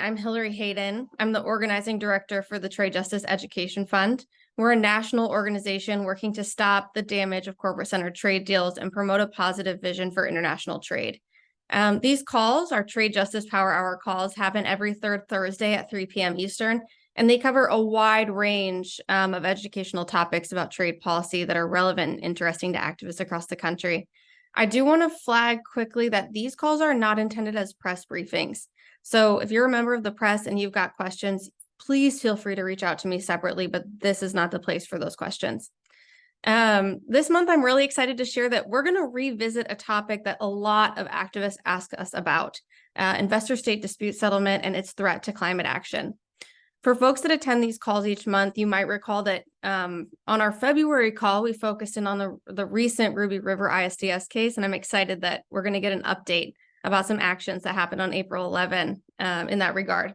I'm Hillary Hayden. I'm the organizing director for the Trade Justice Education Fund. We're a national organization working to stop the damage of corporate-centered trade deals and promote a positive vision for international trade. These calls, our Trade Justice Power Hour calls, happen every third Thursday at 3 p.m. Eastern, and they cover a wide range of educational topics about trade policy that are relevant and interesting to activists across the country. I do want to flag quickly that these calls are not intended as press briefings. So if you're a member of the press and you've got questions, please feel free to reach out to me separately, but this is not the place for those questions. This month, I'm really excited to share that we're going to revisit a topic that a lot of activists ask us about, investor-state dispute settlement and its threat to climate action. For folks that attend these calls each month, you might recall that on our February call, we focused in on the recent Ruby River ISDS case, and I'm excited that we're going to get an update about some actions that happened on April 11 in that regard.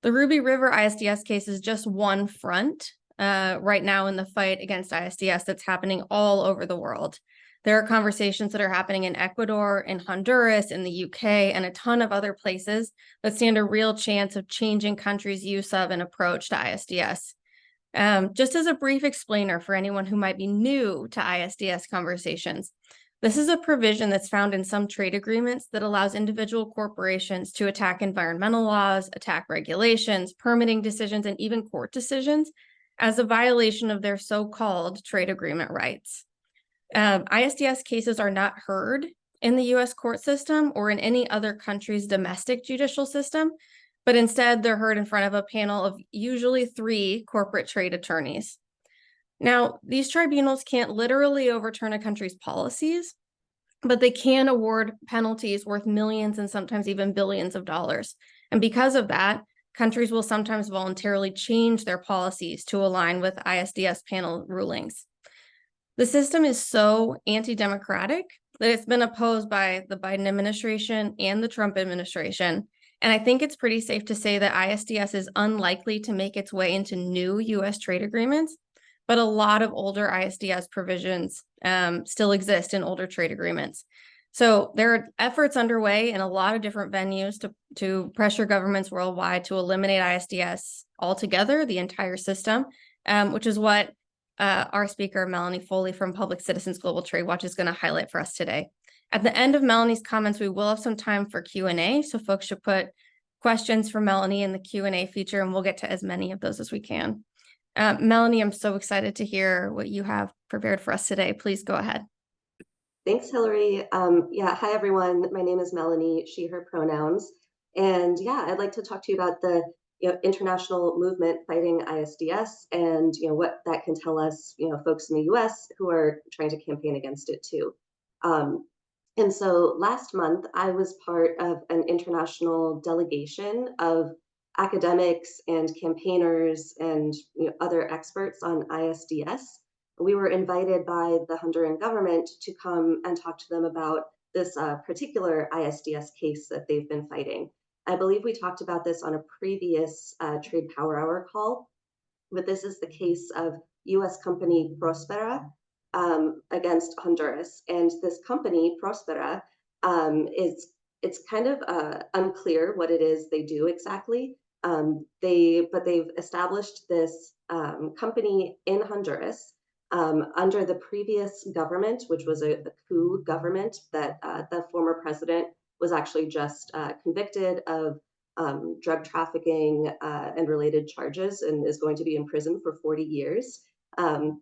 The Ruby River ISDS case is just one front right now in the fight against ISDS that's happening all over the world. There are conversations that are happening in Ecuador, in Honduras, in the UK, and a ton of other places that stand a real chance of changing countries' use of and approach to ISDS. Just as a brief explainer for anyone who might be new to ISDS conversations, this is a provision that's found in some trade agreements that allows individual corporations to attack environmental laws, attack regulations, permitting decisions, and even court decisions as a violation of their so-called trade agreement rights. ISDS cases are not heard in the US court system or in any other country's domestic judicial system, but instead they're heard in front of a panel of usually 3 corporate trade attorneys. Now, these tribunals can't literally overturn a country's policies, but they can award penalties worth millions and sometimes even billions of dollars. And because of that, countries will sometimes voluntarily change their policies to align with ISDS panel rulings. The system is so anti-democratic that it's been opposed by the Biden administration and the Trump administration. And I think it's pretty safe to say that ISDS is unlikely to make its way into new US trade agreements, but a lot of older ISDS provisions still exist in older trade agreements. So there are efforts underway in a lot of different venues to pressure governments worldwide to eliminate ISDS altogether, the entire system, which is what our speaker, Melanie Foley from Public Citizens Global Trade Watch, is going to highlight for us today. At the end of Melanie's comments, we will have some time for Q&A, so folks should put questions for Melanie in the Q&A feature, and we'll get to as many of those as we can. Melanie, I'm so excited to hear what you have prepared for us today. Please go ahead. Thanks, Hillary. Hi, everyone. My name is Melanie, she, her pronouns. And I'd like to talk to you about the international movement fighting ISDS and what that can tell us, folks in the US who are trying to campaign against it too. And so last month, I was part of an international delegation of academics and campaigners and other experts on ISDS. We were invited by the Honduran government to come and talk to them about this particular ISDS case that they've been fighting. I believe we talked about this on a previous Trade Power Hour call, but this is the case of US company Prospera against Honduras. And this company, Prospera, it's kind of unclear what it is they do exactly. But they've established this company in Honduras under the previous government, which was a coup government that the former president was actually just convicted of drug trafficking and related charges and is going to be in prison for 40 years. And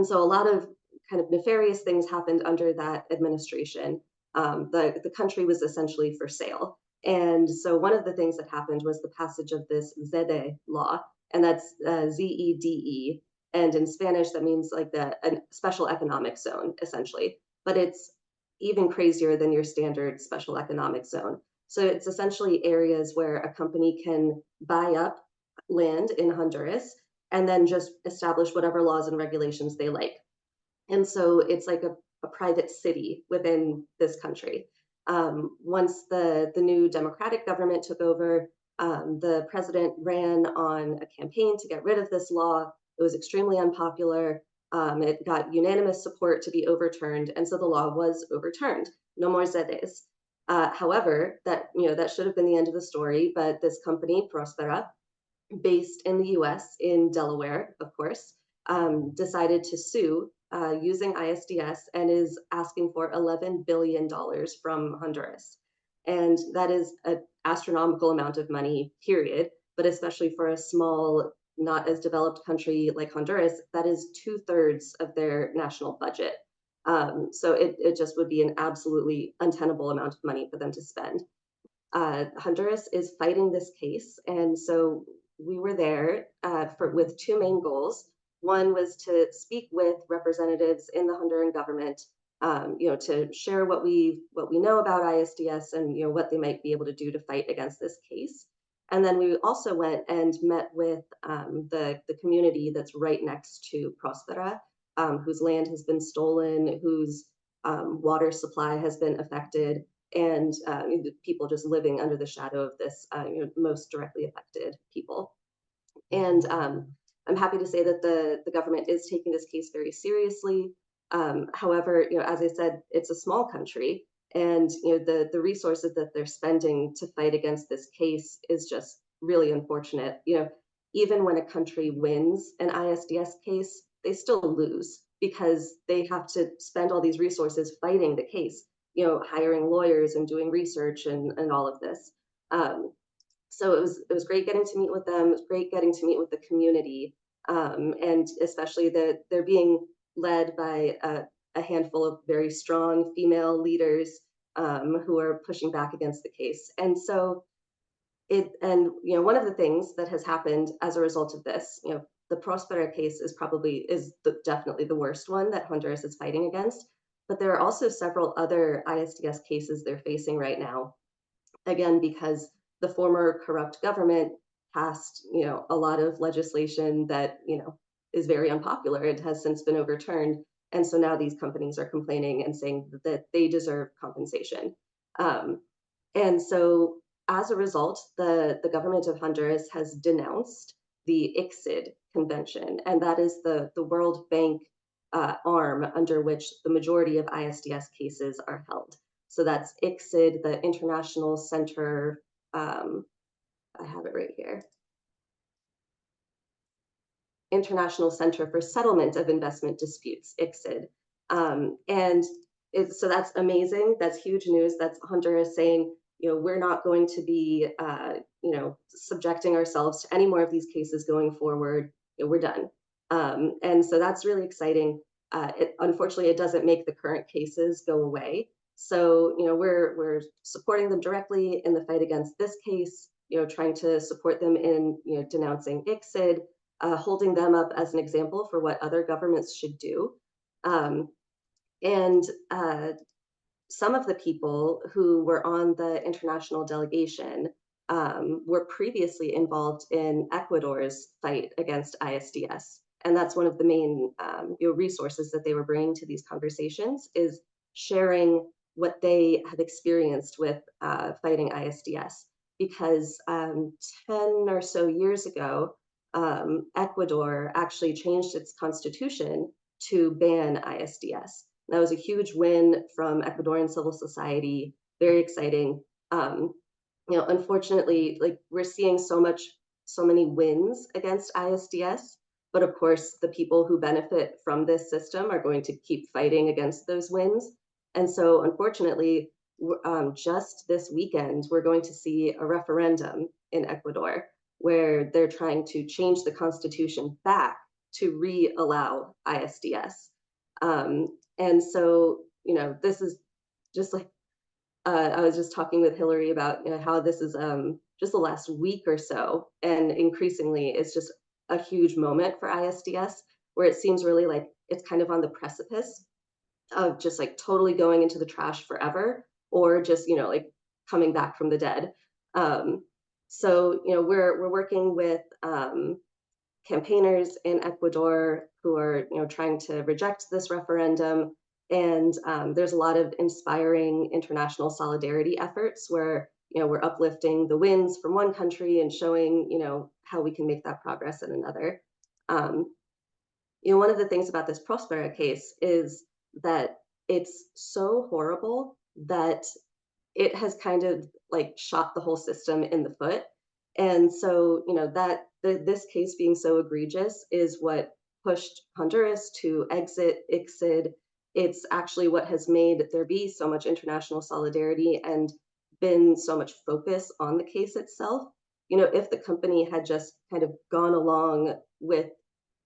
so a lot of kind of nefarious things happened under that administration. The country was essentially for sale. And so one of the things that happened was the passage of this ZEDE law, and that's ZEDE. And in Spanish, that means like a special economic zone, essentially. But it's even crazier than your standard special economic zone. So it's essentially areas where a company can buy up land in Honduras and then just establish whatever laws and regulations they like. And so it's like a private city within this country. Once the new democratic government took over, the president ran on a campaign to get rid of this law. It was extremely unpopular. It got unanimous support to be overturned, and so the law was overturned. No more ZEDEs. However, that should have been the end of the story, but this company, Prospera, based in the US, in Delaware, of course, decided to sue using ISDS and is asking for $11 billion from Honduras. And that is an astronomical amount of money, period. But especially for a small, not as developed country like Honduras, that is 2/3 of their national budget. So it just would be an absolutely untenable amount of money for them to spend. Honduras is fighting this case, and so we were there with two main goals. One was to speak with representatives in the Honduran government, to share what we know about ISDS and what they might be able to do to fight against this case. And then we also went and met with the community that's right next to Prospera, whose land has been stolen, whose water supply has been affected, and people just living under the shadow of this most directly affected people. And I'm happy to say that the government is taking this case very seriously. However, as I said, it's a small country, and the resources that they're spending to fight against this case is just really unfortunate. Even when a country wins an ISDS case, they still lose because they have to spend all these resources fighting the case, hiring lawyers and doing research and all of this. So it was great getting to meet with them. It was great getting to meet with the community, and especially that they're being led by a handful of very strong female leaders who are pushing back against the case. And so one of the things that has happened as a result of this, the Prospera case is definitely the worst one that Honduras is fighting against. But there are also several other ISDS cases they're facing right now, again, because the former corrupt government passed, a lot of legislation that, is very unpopular. It has since been overturned. And so now these companies are complaining and saying that they deserve compensation. And so as a result, the government of Honduras has denounced the ICSID convention, and that is the World Bank arm under which the majority of ISDS cases are held. So that's ICSID, the International Center, I have it right here. International Center for Settlement of Investment Disputes, ICSID. So that's amazing. That's huge news. That's Honduras saying, we're not going to be, subjecting ourselves to any more of these cases going forward. We're done. And so that's really exciting. Unfortunately, it doesn't make the current cases go away. So, we're supporting them directly in the fight against this case, trying to support them in, denouncing ICSID, holding them up as an example for what other governments should do. Some of the people who were on the international delegation were previously involved in Ecuador's fight against ISDS. And that's one of the main resources that they were bringing to these conversations, is sharing what they have experienced with fighting ISDS. Because 10 or so years ago, Ecuador actually changed its constitution to ban ISDS. That was a huge win from Ecuadorian civil society, very exciting. Unfortunately, we're seeing so many wins against ISDS, but of course, the people who benefit from this system are going to keep fighting against those wins. And so unfortunately, just this weekend, we're going to see a referendum in Ecuador where they're trying to change the constitution back to re-allow ISDS. And so, this is just like, I was just talking with Hillary about how this is just the last week or so, and increasingly it's just a huge moment for ISDS, where it seems really like it's kind of on the precipice of just totally going into the trash forever, or just, coming back from the dead. So, we're working with campaigners in Ecuador who are, trying to reject this referendum. And there's a lot of inspiring international solidarity efforts where, we're uplifting the wins from one country and showing, how we can make that progress in another. One of the things about this Prospera case is that it's so horrible that it has kind of like shot the whole system in the foot. And so, this case being so egregious is what pushed Honduras to exit ICSID. It's actually what has made there be so much international solidarity and been so much focus on the case itself. If the company had just kind of gone along with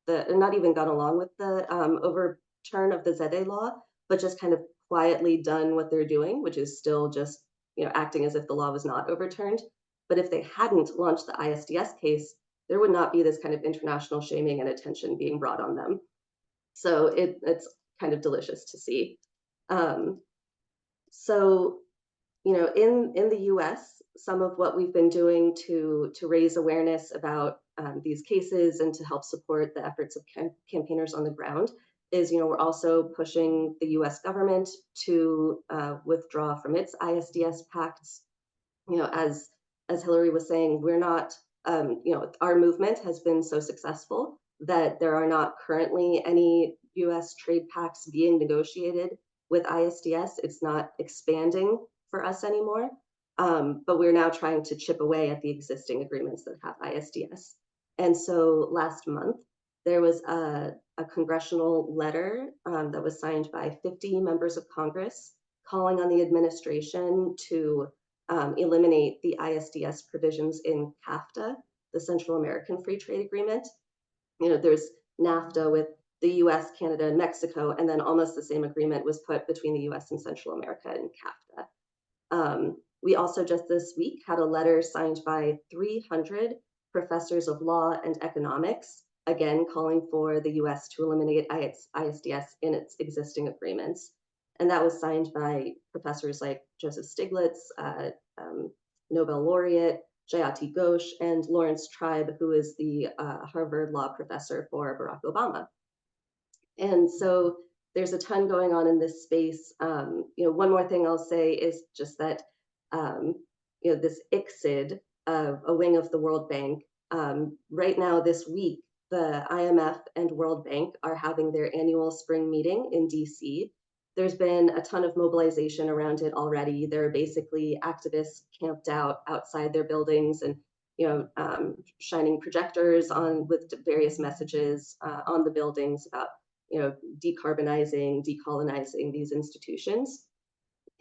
not even gone along with the overturn of the Zede law, but just kind of quietly done what they're doing, which is still just acting as if the law was not overturned. But if they hadn't launched the ISDS case, there would not be this kind of international shaming and attention being brought on them. So it's kind of delicious to see. Um, so in the U.S., some of what we've been doing to raise awareness about these cases and to help support the efforts of campaigners on the ground is, we're also pushing the U.S. government to withdraw from its ISDS pacts. As Hillary was saying, we're not, our movement has been so successful that there are not currently any U.S. trade pacts being negotiated with ISDS. It's not expanding for us anymore, but we're now trying to chip away at the existing agreements that have ISDS. And so last month, there was a congressional letter that was signed by 50 members of Congress calling on the administration to eliminate the ISDS provisions in CAFTA, the Central American Free Trade Agreement. There's NAFTA with the US, Canada, and Mexico, and then almost the same agreement was put between the US and Central America in CAFTA. We also just this week had a letter signed by 300 professors of law and economics, again calling for the US to eliminate ISDS in its existing agreements. And that was signed by professors like Joseph Stiglitz, Nobel laureate, Jayati Ghosh, and Lawrence Tribe, who is the Harvard law professor for Barack Obama. And so there's a ton going on in this space. One more thing I'll say is just that, this ICSID, a wing of the World Bank, right now this week, the IMF and World Bank are having their annual spring meeting in DC. There's been a ton of mobilization around it already. There are basically activists camped out outside their buildings and shining projectors on with various messages on the buildings about decarbonizing, decolonizing these institutions.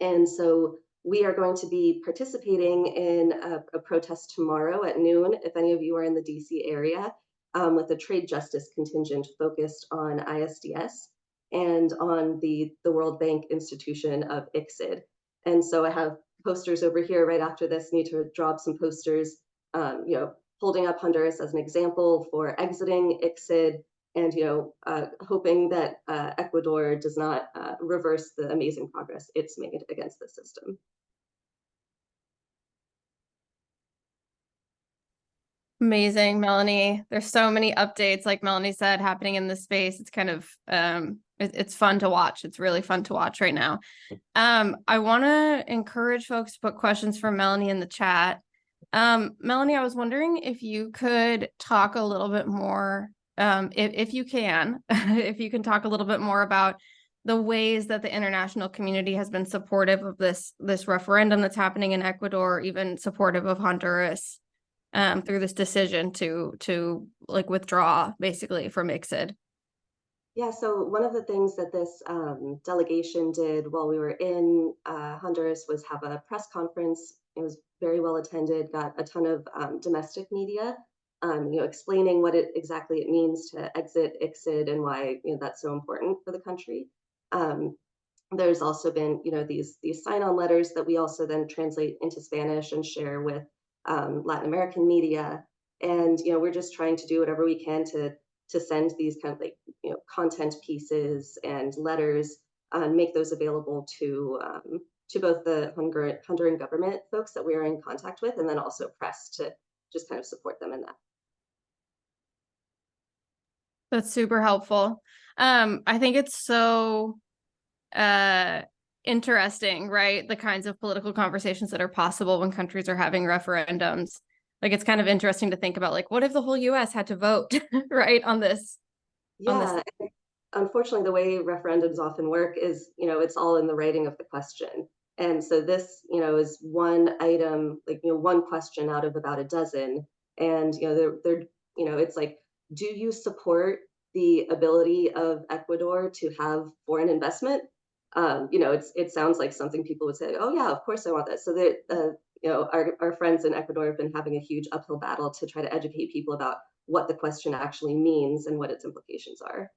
And so we are going to be participating in a protest tomorrow at noon, if any of you are in the DC area, with a trade justice contingent focused on ISDS and on the World Bank institution of ICSID. And so I have posters over here right after this, need to draw up some posters, holding up Honduras as an example for exiting ICSID and, hoping that Ecuador does not reverse the amazing progress it's made against the system. Amazing, Melanie. There's so many updates, like Melanie said, happening in this space. It's kind of it's fun to watch. It's really fun to watch right now. I want to encourage folks to put questions for Melanie in the chat. Melanie, I was wondering if you could talk a little bit more, if you can, if you can talk a little bit more about the ways that the international community has been supportive of this referendum that's happening in Ecuador, even supportive of Honduras. Through this decision to like withdraw basically from ICSID. Yeah, so one of the things that this delegation did while we were in Honduras was have a press conference. It was very well attended, got a ton of domestic media, explaining what exactly it means to exit ICSID and why that's so important for the country. There's also been these sign-on letters that we also then translate into Spanish and share with Latin American media, and we're just trying to do whatever we can to send these kind of like content pieces and letters and make those available to both the Honduran government folks that we are in contact with, and then also press to just kind of support them in that. That's super helpful. I think it's so interesting, right? The kinds of political conversations that are possible when countries are having referendums. Like, it's kind of interesting to think about, like, what if the whole US had to vote, right, on this? Yeah, unfortunately, the way referendums often work is, it's all in the writing of the question. And so this, is one item, like, one question out of about a dozen. And, it's like, do you support the ability of Ecuador to have foreign investment? It sounds like something people would say, oh yeah, of course I want that. So that, our friends in Ecuador have been having a huge uphill battle to try to educate people about what the question actually means and what its implications are.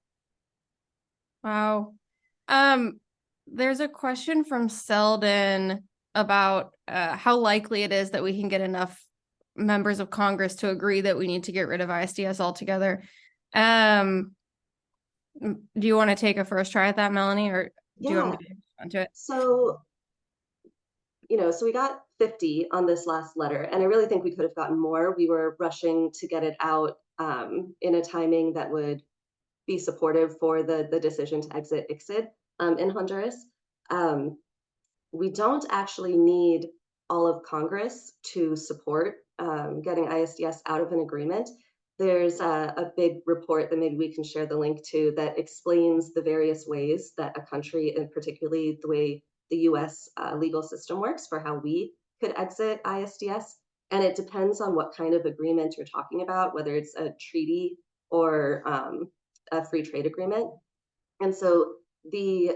Wow. There's a question from Selden about how likely it is that we can get enough members of Congress to agree that we need to get rid of ISDS altogether. Do you want to take a first try at that, Melanie, or do you want Yeah. me to respond to it? So, so we got 50 on this last letter, and I really think we could have gotten more. We were rushing to get it out in a timing that would be supportive for the decision to exit ICSID in Honduras. Um, we don't actually need all of Congress to support getting ISDS out of an agreement. There's a big report that maybe we can share the link to that explains the various ways that a country, and particularly the way the US legal system works for how we could exit ISDS. And it depends on what kind of agreement you're talking about, whether it's a treaty or a free trade agreement. And so the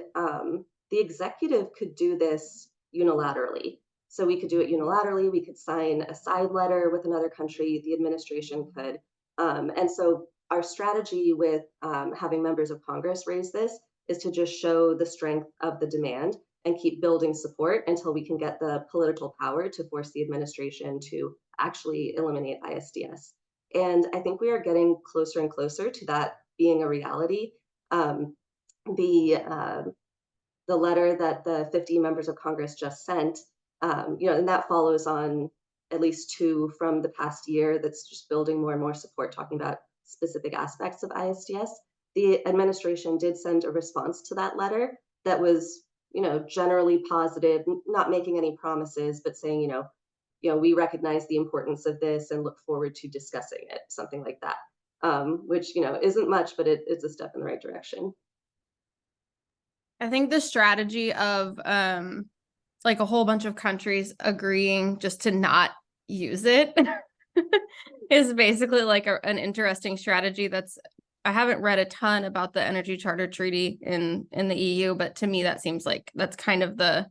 executive could do this unilaterally. So we could do it unilaterally. We could sign a side letter with another country. The administration could. And so our strategy with having members of Congress raise this is to just show the strength of the demand and keep building support until we can get the political power to force the administration to actually eliminate ISDS. And I think we are getting closer and closer to that being a reality. Um, the letter that the 50 members of Congress just sent, and that follows on at least two from the past year that's just building more and more support, talking about specific aspects of ISDS. The administration did send a response to that letter that was, generally positive, not making any promises, but saying, we recognize the importance of this and look forward to discussing it, something like that, which, isn't much, but it's a step in the right direction. I think the strategy of like a whole bunch of countries agreeing just to not use it is basically like an interesting strategy. I haven't read a ton about the Energy Charter Treaty in the EU, but to me that seems like that's kind of the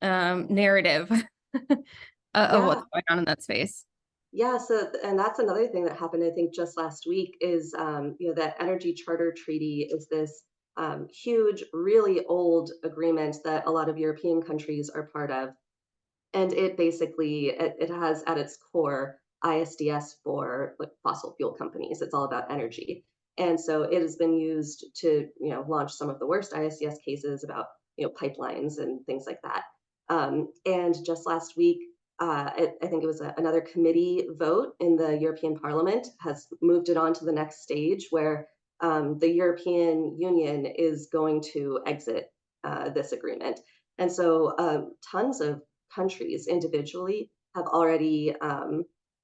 narrative of what's going on in that space. Yeah, so and that's another thing that happened, I think, just last week is that Energy Charter Treaty is this huge, really old agreement that a lot of European countries are part of, and it basically it has at its core ISDS for like fossil fuel companies. It's all about energy, and so it has been used to launch some of the worst ISDS cases about pipelines and things like that. And just last week, I think it was another committee vote in the European Parliament has moved it on to the next stage where the European Union is going to exit this agreement. And so tons of countries individually have already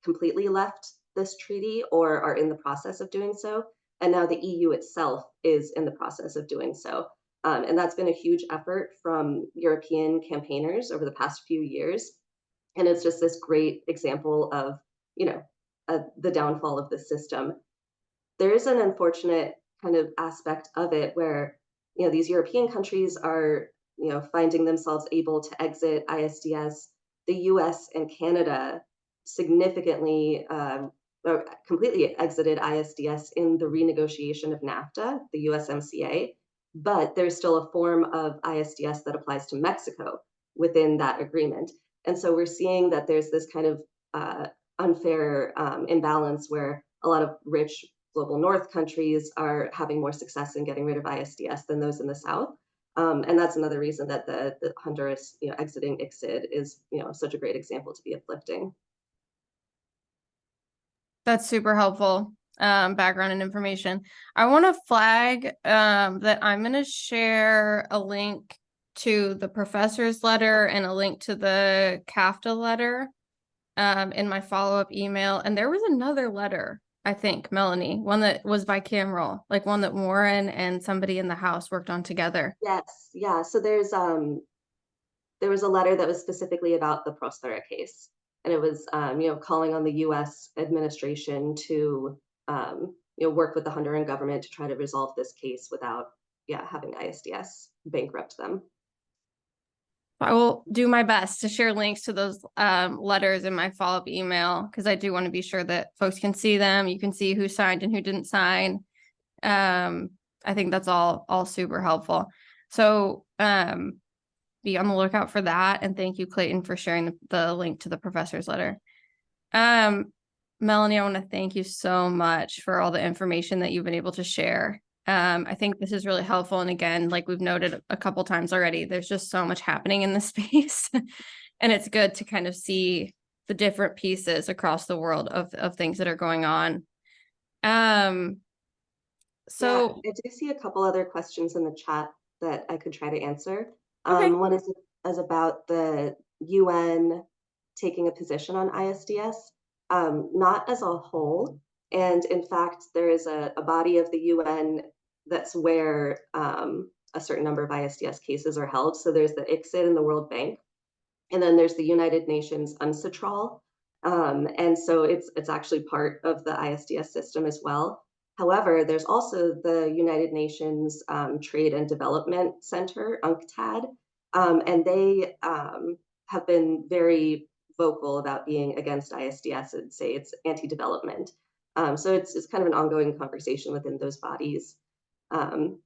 completely left this treaty or are in the process of doing so. And now the EU itself is in the process of doing so. And that's been a huge effort from European campaigners over the past few years. And it's just this great example of, the downfall of the system. There is an unfortunate kind of aspect of it where, these European countries are, finding themselves able to exit ISDS. The US and Canada significantly or completely exited ISDS in the renegotiation of NAFTA, the USMCA, but there's still a form of ISDS that applies to Mexico within that agreement. And so we're seeing that there's this kind of unfair imbalance where a lot of rich global north countries are having more success in getting rid of ISDS than those in the south. And that's another reason that the Honduras exiting ICSID is such a great example to be uplifting. That's super helpful background and information. I want to flag that I'm going to share a link to the professor's letter and a link to the CAFTA letter in my follow-up email. And there was another letter I think, Melanie, one that was bicameral, like one that Warren and somebody in the House worked on together. Yes, yeah. So there was a letter that was specifically about the Prospera case, and it was calling on the U.S. administration to work with the Honduran government to try to resolve this case without having ISDS bankrupt them. I will do my best to share links to those letters in my follow-up email, because I do want to be sure that folks can see them. You can see who signed and who didn't sign. I think that's all super helpful. So be on the lookout for that. And thank you, Clayton, for sharing the link to the professor's letter. Melanie, I want to thank you so much for all the information that you've been able to share. I think this is really helpful. And again, like we've noted a couple times already, there's just so much happening in this space. And it's good to kind of see the different pieces across the world of things that are going on. So I do see a couple other questions in the chat that I could try to answer. okay. One is about the UN taking a position on ISDS, not as a whole. And in fact, there is a body of the UN that's where a certain number of ISDS cases are held. So there's the ICSID and the World Bank, and then there's the United Nations UNCITRAL. And so it's actually part of the ISDS system as well. However, there's also the United Nations Trade and Development Center, UNCTAD, and they have been very vocal about being against ISDS and say it's anti-development. So it's kind of an ongoing conversation within those bodies. And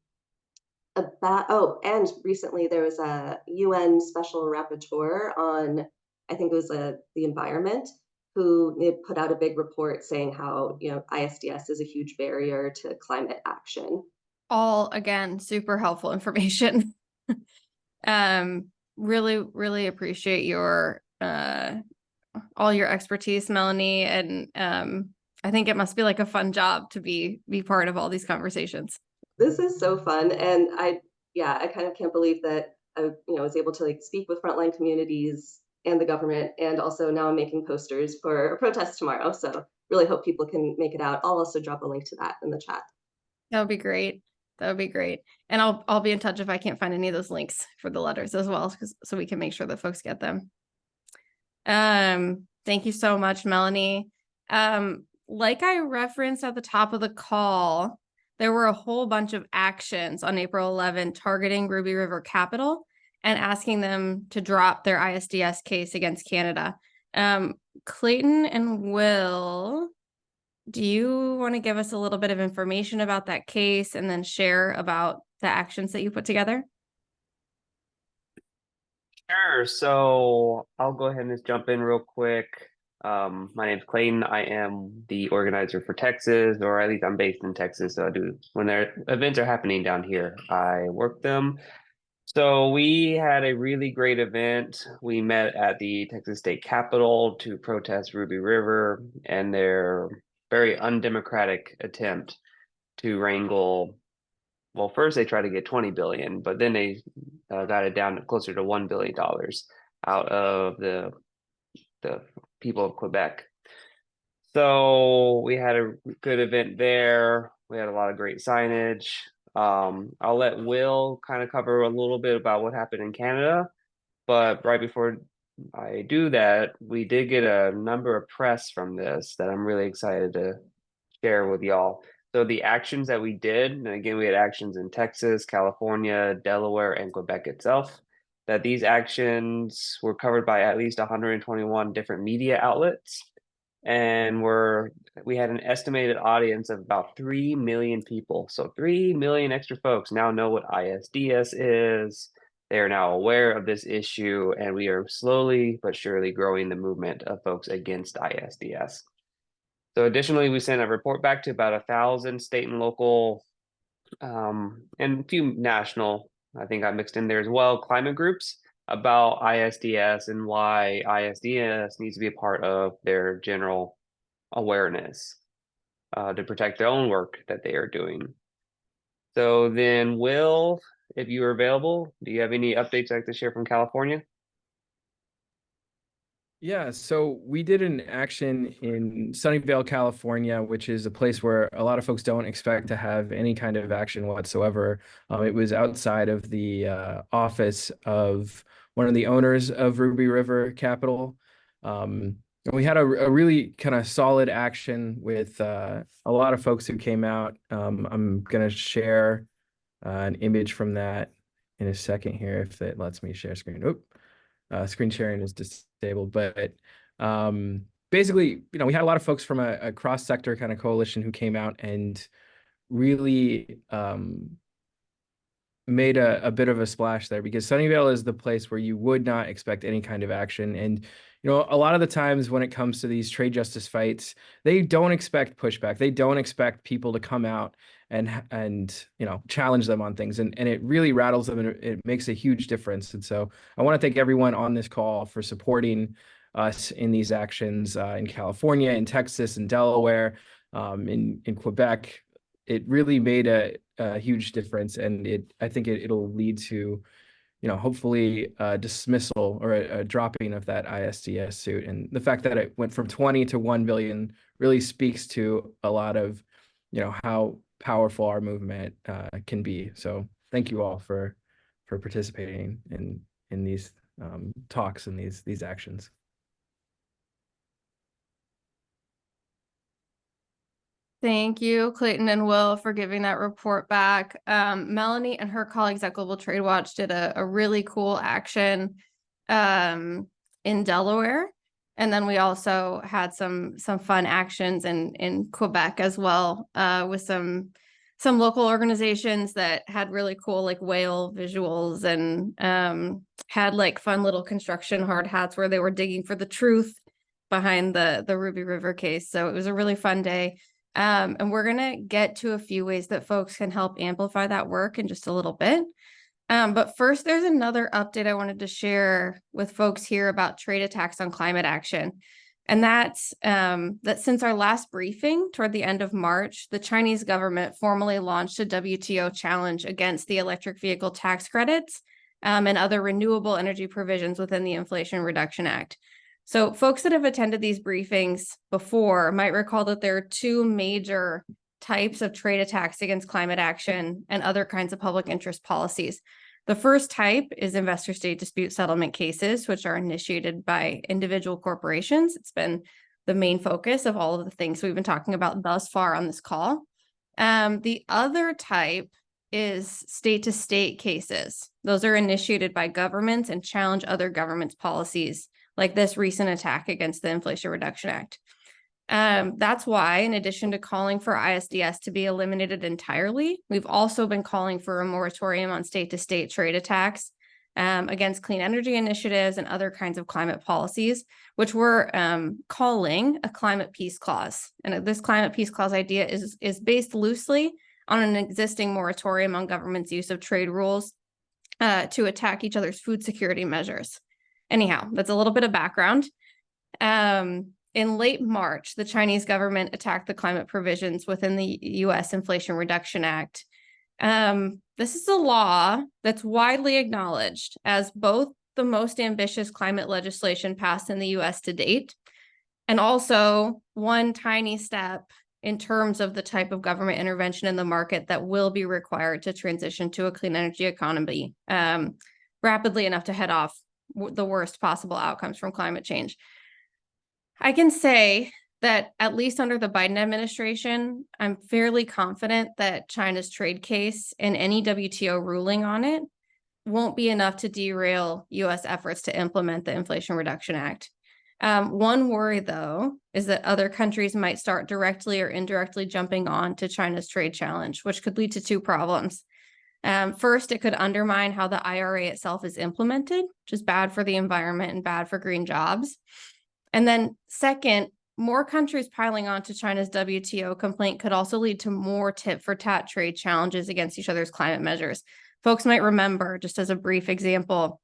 recently there was a UN special rapporteur on, I think it was the environment, who put out a big report saying how ISDS is a huge barrier to climate action. All again, super helpful information. Really appreciate your all your expertise, Melanie, and I think it must be like a fun job to be part of all these conversations. This is so fun, and I kind of can't believe that I was able to speak with frontline communities and the government, and also now I'm making posters for a protest tomorrow. So really hope people can make it out. I'll also drop a link to that in the chat. That would be great. That would be great. And I'll be in touch if I can't find any of those links for the letters as well, so we can make sure that folks get them. Thank you so much, Melanie. Like I referenced at the top of the call, there were a whole bunch of actions on April 11 targeting Ruby River Capital and asking them to drop their ISDS case against Canada. Clayton and Will, do you want to give us a little bit of information about that case and then share about the actions that you put together? Sure. So I'll go ahead and just jump in real quick. My name's Clayton. I am the organizer for Texas, or at least I'm based in Texas. So when their events are happening down here, I work them. So we had a really great event. We met at the Texas State Capitol to protest Ruby River and their very undemocratic attempt to wrangle. Well, first they tried to get 20 billion, but then they got it down to closer to $1 billion out of the people of Quebec. So we had a good event there. We had a lot of great signage. I'll let Will kind of cover a little bit about what happened in Canada, but right before I do that, we did get a number of press from this that I'm really excited to share with y'all. So the actions that we did, and again, we had actions in Texas, California, Delaware, and Quebec itself, that these actions were covered by at least 121 different media outlets. And we had an estimated audience of about 3 million people. So 3 million extra folks now know what ISDS is. They are now aware of this issue, and we are slowly but surely growing the movement of folks against ISDS. So additionally, we sent a report back to about 1,000 state and local and a few national, I think I mixed in there as well, climate groups about ISDS and why ISDS needs to be a part of their general awareness to protect their own work that they are doing. So then, Will, if you are available, do you have any updates you'd like to share from California? Yeah, so we did an action in Sunnyvale, California, which is a place where a lot of folks don't expect to have any kind of action whatsoever. It was outside of the office of one of the owners of Ruby River Capital. And we had a really kind of solid action with a lot of folks who came out. I'm going to share an image from that in a second here, if it lets me share screen. Oop. Screen sharing is disabled, but basically, we had a lot of folks from a cross-sector kind of coalition who came out and really made a bit of a splash there, because Sunnyvale is the place where you would not expect any kind of action. And a lot of the times when it comes to these trade justice fights, they don't expect pushback. They don't expect people to come out and challenge them on things, and it really rattles them, and it makes a huge difference. And so I want to thank everyone on this call for supporting us in these actions in California, in Texas, in Delaware, in Quebec. It really made a huge difference, and I think it'll lead to hopefully a dismissal or a dropping of that ISDS suit. And the fact that it went from 20 to 1 billion really speaks to a lot of how powerful our movement can be. So thank you all for participating in these talks and these actions. Thank you, Clayton and Will, for giving that report back. Melanie and her colleagues at Global Trade Watch did a really cool action in Delaware. And then we also had some fun actions in Quebec as well, with some local organizations that had really cool like whale visuals, and had like fun little construction hard hats where they were digging for the truth behind the Ruby River case. So it was a really fun day. And we're going to get to a few ways that folks can help amplify that work in just a little bit. But first, there's another update I wanted to share with folks here about trade attacks on climate action. And that's that since our last briefing toward the end of March, the Chinese government formally launched a WTO challenge against the electric vehicle tax credits and other renewable energy provisions within the Inflation Reduction Act. So folks that have attended these briefings before might recall that there are two major types of trade attacks against climate action and other kinds of public interest policies. The first type is investor state dispute settlement cases, which are initiated by individual corporations. It's been the main focus of all of the things we've been talking about thus far on this call. The other type is state-to-state cases. Those are initiated by governments and challenge other governments' policies, like this recent attack against the Inflation Reduction Act. That's why, in addition to calling for ISDS to be eliminated entirely, we've also been calling for a moratorium on state-to-state trade attacks against clean energy initiatives and other kinds of climate policies, which we're calling a climate peace clause. And this climate peace clause idea is based loosely on an existing moratorium on government's use of trade rules to attack each other's food security measures. Anyhow, that's a little bit of background. In late March, the Chinese government attacked the climate provisions within the U.S. Inflation Reduction Act. This is a law that's widely acknowledged as both the most ambitious climate legislation passed in the U.S. to date, and also one tiny step in terms of the type of government intervention in the market that will be required to transition to a clean energy economy rapidly enough to head off the worst possible outcomes from climate change. I can say that at least under the Biden administration, I'm fairly confident that China's trade case and any WTO ruling on it won't be enough to derail U.S. efforts to implement the Inflation Reduction Act. One worry, though, is that other countries might start directly or indirectly jumping on to China's trade challenge, which could lead to two problems. First, it could undermine how the IRA itself is implemented, which is bad for the environment and bad for green jobs. And then second, more countries piling on to China's WTO complaint could also lead to more tit-for-tat trade challenges against each other's climate measures. Folks might remember, just as a brief example,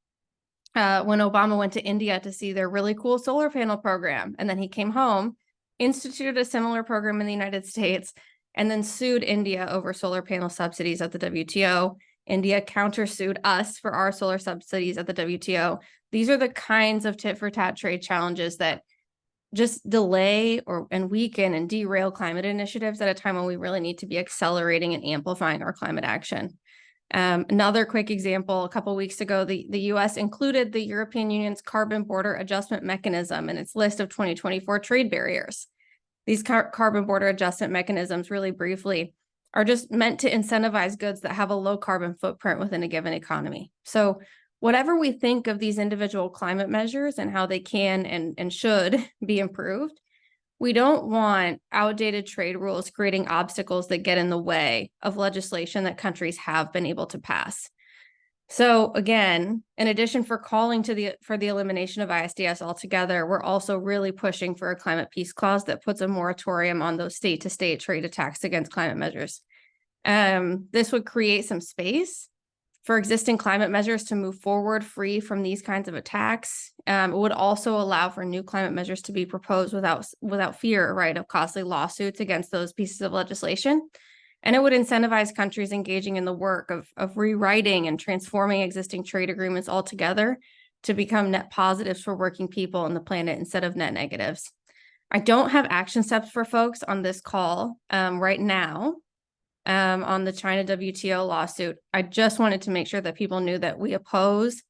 when Obama went to India to see their really cool solar panel program, and then he came home, instituted a similar program in the United States, and then sued India over solar panel subsidies at the WTO. India countersued us for our solar subsidies at the WTO. These are the kinds of tit-for-tat trade challenges that just delay and weaken and derail climate initiatives at a time when we really need to be accelerating and amplifying our climate action. Another quick example, a couple of weeks ago, the US included the European Union's carbon border adjustment mechanism in its list of 2024 trade barriers. These carbon border adjustment mechanisms, really briefly, are just meant to incentivize goods that have a low carbon footprint within a given economy. So whatever we think of these individual climate measures and how they can and should be improved, we don't want outdated trade rules creating obstacles that get in the way of legislation that countries have been able to pass. So again, in addition for calling for the elimination of ISDS altogether, we're also really pushing for a climate peace clause that puts a moratorium on those state-to-state trade attacks against climate measures. This would create some space for existing climate measures to move forward free from these kinds of attacks. It would also allow for new climate measures to be proposed without fear, right, of costly lawsuits against those pieces of legislation. And it would incentivize countries engaging in the work of rewriting and transforming existing trade agreements altogether to become net positives for working people on the planet instead of net negatives. I don't have action steps for folks on this call right now on the China WTO lawsuit. I just wanted to make sure that people knew that we oppose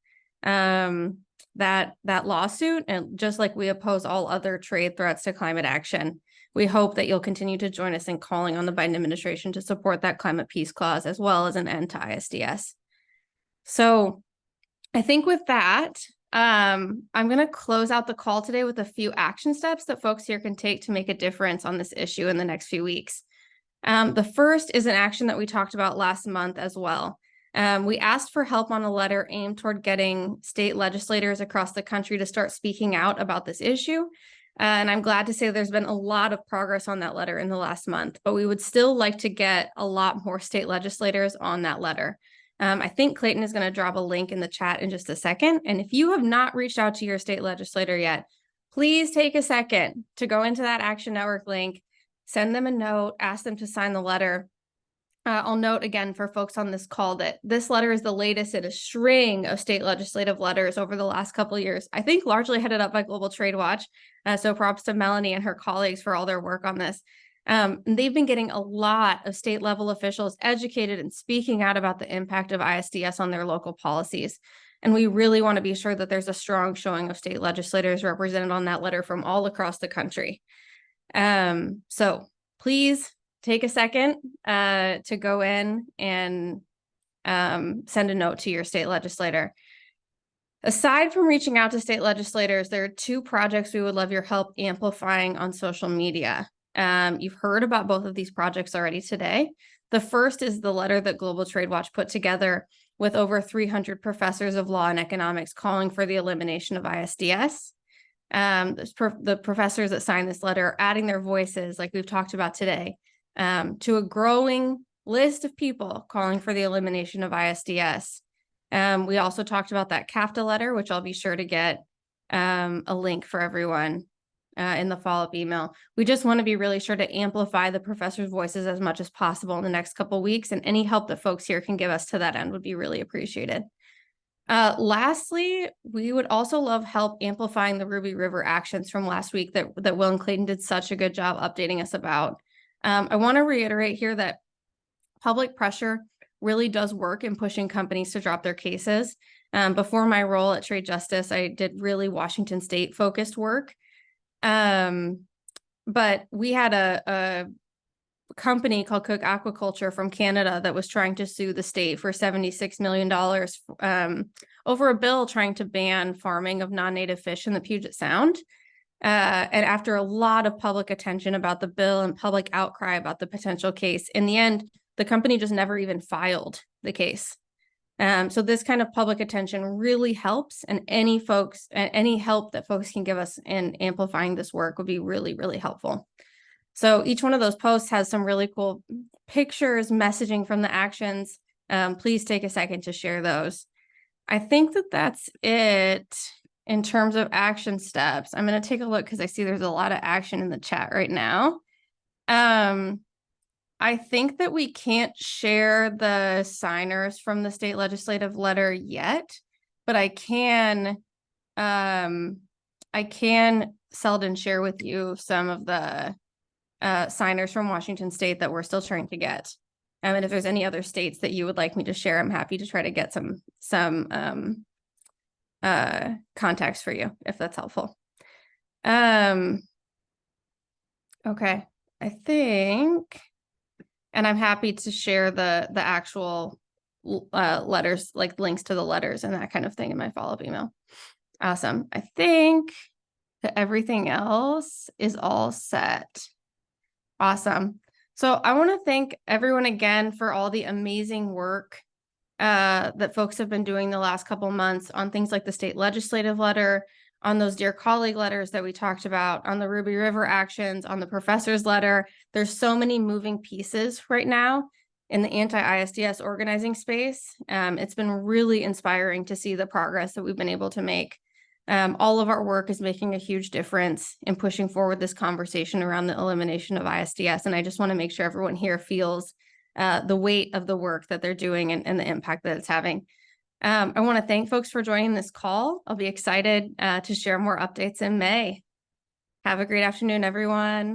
that lawsuit, and just like we oppose all other trade threats to climate action. We hope that you'll continue to join us in calling on the Biden administration to support that climate peace clause, as well as an end to ISDS. So I think with that, I'm going to close out the call today with a few action steps that folks here can take to make a difference on this issue in the next few weeks. The first is an action that we talked about last month as well. We asked for help on a letter aimed toward getting state legislators across the country to start speaking out about this issue. And I'm glad to say there's been a lot of progress on that letter in the last month, but we would still like to get a lot more state legislators on that letter. I think Clayton is going to drop a link in the chat in just a second. And if you have not reached out to your state legislator yet, please take a second to go into that Action Network link, send them a note, ask them to sign the letter. I'll note again for folks on this call that this letter is the latest in a string of state legislative letters over the last couple of years, I think largely headed up by Global Trade Watch. So props to Melanie and her colleagues for all their work on this. They've been getting a lot of state level officials educated and speaking out about the impact of ISDS on their local policies. And we really want to be sure that there's a strong showing of state legislators represented on that letter from all across the country. So please take a second to go in and send a note to your state legislator. Aside from reaching out to state legislators, there are two projects we would love your help amplifying on social media. You've heard about both of these projects already today. The first is the letter that Global Trade Watch put together with over 300 professors of law and economics calling for the elimination of ISDS. The professors that signed this letter are adding their voices, like we've talked about today, to a growing list of people calling for the elimination of ISDS. We also talked about that CAFTA letter, which I'll be sure to get a link for everyone in the follow-up email. We just want to be really sure to amplify the professors' voices as much as possible in the next couple of weeks, and any help that folks here can give us to that end would be really appreciated. Lastly, we would also love help amplifying the Ruby River actions from last week that Will and Clayton did such a good job updating us about. I want to reiterate here that public pressure really does work in pushing companies to drop their cases. Before my role at Trade Justice, I did really Washington State focused work. But we had a company called Cook Aquaculture from Canada that was trying to sue the state for $76 million over a bill trying to ban farming of non-native fish in the Puget Sound. And after a lot of public attention about the bill and public outcry about the potential case, in the end, the company just never even filed the case. So this kind of public attention really helps, and any help that folks can give us in amplifying this work would be really, really helpful. So each one of those posts has some really cool pictures, messaging from the actions. Please take a second to share those. I think that that's it in terms of action steps. I'm going to take a look because I see there's a lot of action in the chat right now. I think that we can't share the signers from the state legislative letter yet, but I can Selden share with you some of the signers from Washington State that we're still trying to get. And if there's any other states that you would like me to share, I'm happy to try to get some contacts for you, if that's helpful. Okay, I think, and I'm happy to share the actual letters, like links to the letters and that kind of thing in my follow-up email. Awesome. I think that everything else is all set. Awesome. So I want to thank everyone again for all the amazing work that folks have been doing the last couple months on things like the state legislative letter, on those Dear Colleague letters that we talked about, on the Ruby River actions, on the professor's letter. There's so many moving pieces right now in the anti-ISDS organizing space. It's been really inspiring to see the progress that we've been able to make. All of our work is making a huge difference in pushing forward this conversation around the elimination of ISDS. And I just want to make sure everyone here feels the weight of the work that they're doing and the impact that it's having. I want to thank folks for joining this call. I'll be excited to share more updates in May. Have a great afternoon, everyone.